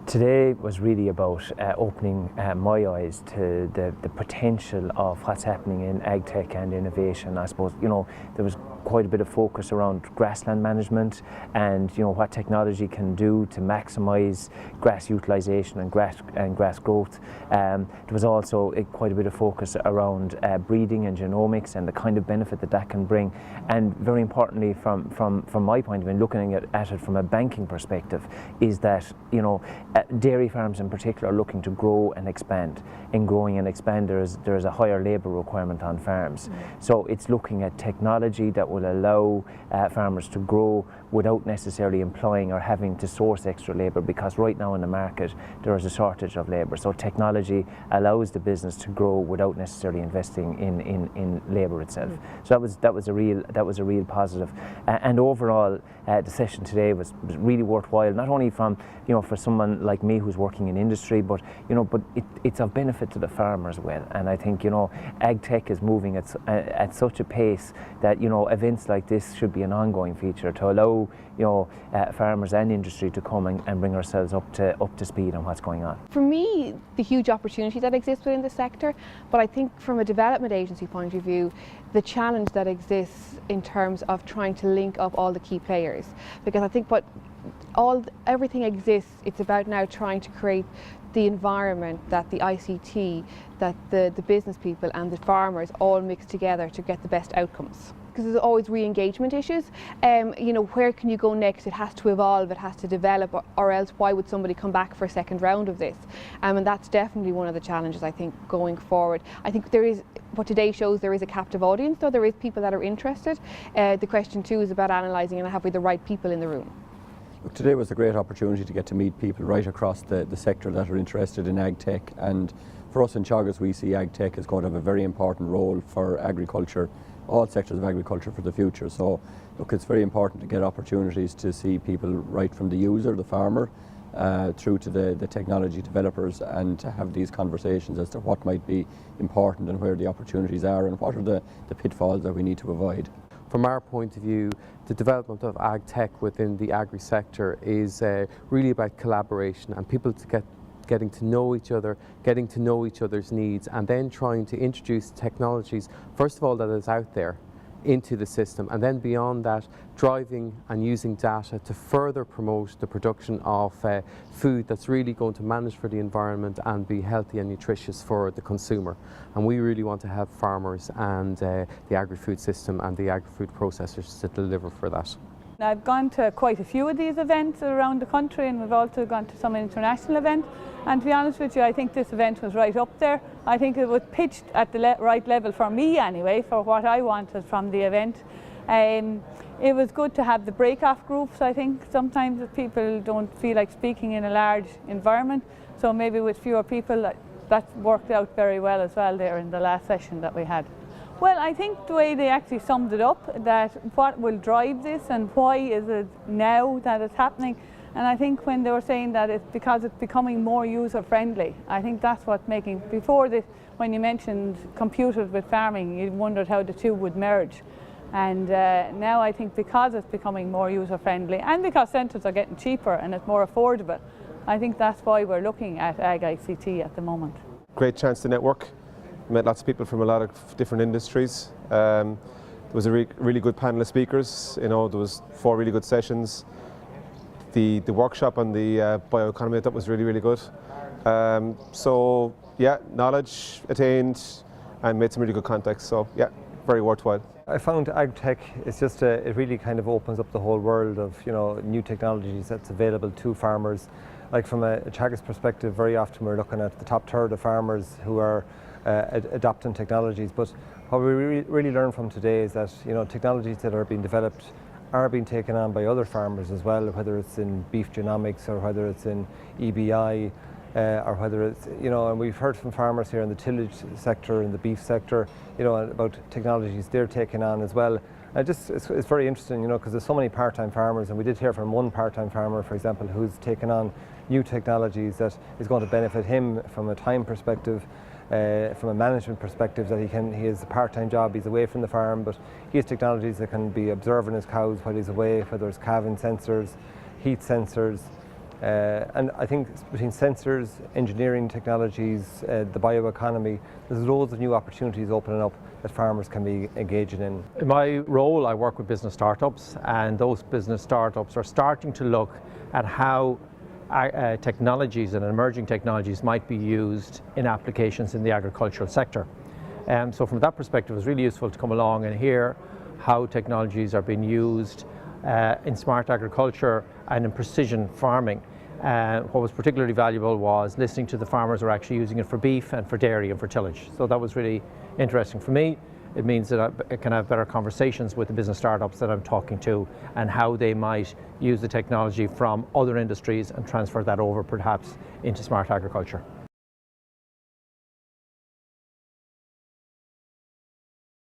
Today was really about opening my eyes to the potential of what's happening in AgTech and innovation. I suppose, there was quite a bit of focus around grassland management and, what technology can do to maximise grass utilisation and grass growth. There was also quite a bit of focus around breeding and genomics and the kind of benefit that can bring. And very importantly, from my point of view, looking at it from a banking perspective, is that, dairy farms in particular are looking to grow and expand. In growing and expand, there is a higher labour requirement on farms. So it's looking at technology that will allow farmers to grow without necessarily employing or having to source extra labour, because right now in the market there is a shortage of labour. So technology allows the business to grow without necessarily investing in labour itself. So that was a real positive. And overall, the session today was really worthwhile. Not only from for someone like me who's working in industry, but it's of benefit to the farmer as well. And I think AgTech is moving at such a pace that events like this should be an ongoing feature to allow farmers and industry to come and bring ourselves up to speed on what's going on. For me, the huge opportunity that exists within the sector, but I think from a development agency point of view, the challenge that exists in terms of trying to link up all the key players, because I think everything exists. It's about now trying to create the environment that the ICT, that the business people and the farmers all mix together to get the best outcomes. Because there's always re-engagement issues. Where can you go next? It has to evolve, it has to develop, or else why would somebody come back for a second round of this? And that's definitely one of the challenges, I think, going forward. I think what today shows there is a captive audience, though there is people that are interested. The question too is about analysing and have we the right people in the room. Today was a great opportunity to get to meet people right across the sector that are interested in AgTech, and for us in Teagasc we see AgTech is going to have a very important role for agriculture, all sectors of agriculture for the future. So look, it's very important to get opportunities to see people right from the user, the farmer, through to the technology developers, and to have these conversations as to what might be important and where the opportunities are and what are the pitfalls that we need to avoid. From our point of view, the development of AgTech within the agri sector is really about collaboration and people getting to know each other, getting to know each other's needs, and then trying to introduce technologies, first of all, that is out there into the system, and then beyond that, driving and using data to further promote the production of food that's really going to manage for the environment and be healthy and nutritious for the consumer. And we really want to help farmers and the agri-food system and the agri-food processors to deliver for that. I've gone to quite a few of these events around the country, and we've also gone to some international events. And to be honest with you, I think this event was right up there. I think it was pitched at the right level for me anyway, for what I wanted from the event. It was good to have the break-off groups. I think sometimes people don't feel like speaking in a large environment, so maybe with fewer people, that worked out very well as well there in the last session that we had. Well, I think the way they actually summed it up, that what will drive this and why is it now that it's happening, and I think when they were saying that it's because it's becoming more user-friendly, I think that's what's making, before this, when you mentioned computers with farming, you wondered how the two would merge. And now I think because it's becoming more user-friendly and because centres are getting cheaper and it's more affordable, I think that's why we're looking at AgICT at the moment. Great chance to network. Met lots of people from a lot of different industries. There was a really good panel of speakers. There was 4 really good sessions. The workshop on the bioeconomy, that was really good. So yeah, knowledge attained and made some really good contacts. So yeah, very worthwhile. I found AgTech is just it really kind of opens up the whole world of new technologies that's available to farmers. Like from a Teagasc perspective, very often we're looking at the top third of farmers who are adopting technologies, but what we really learn from today is that technologies that are being developed are being taken on by other farmers as well, whether it's in beef genomics or whether it's in EBI or whether it's and we've heard from farmers here in the tillage sector and the beef sector about technologies they're taking on as well. And it's very interesting because there's so many part-time farmers, and we did hear from one part-time farmer, for example, who's taken on new technologies that is going to benefit him from a time perspective, from a management perspective, that he has a part-time job, he's away from the farm, but he has technologies that can be observing his cows while he's away, whether it's calving sensors, heat sensors, And I think between sensors, engineering technologies, the bioeconomy, there's loads of new opportunities opening up that farmers can be engaging in. In my role, I work with business startups, and those business startups are starting to look at how technologies and emerging technologies might be used in applications in the agricultural sector. So from that perspective, it was really useful to come along and hear how technologies are being used in smart agriculture and in precision farming. What was particularly valuable was listening to the farmers who are actually using it for beef and for dairy and for tillage. So that was really interesting for me. It means that I can have better conversations with the business startups that I'm talking to and how they might use the technology from other industries and transfer that over perhaps into smart agriculture.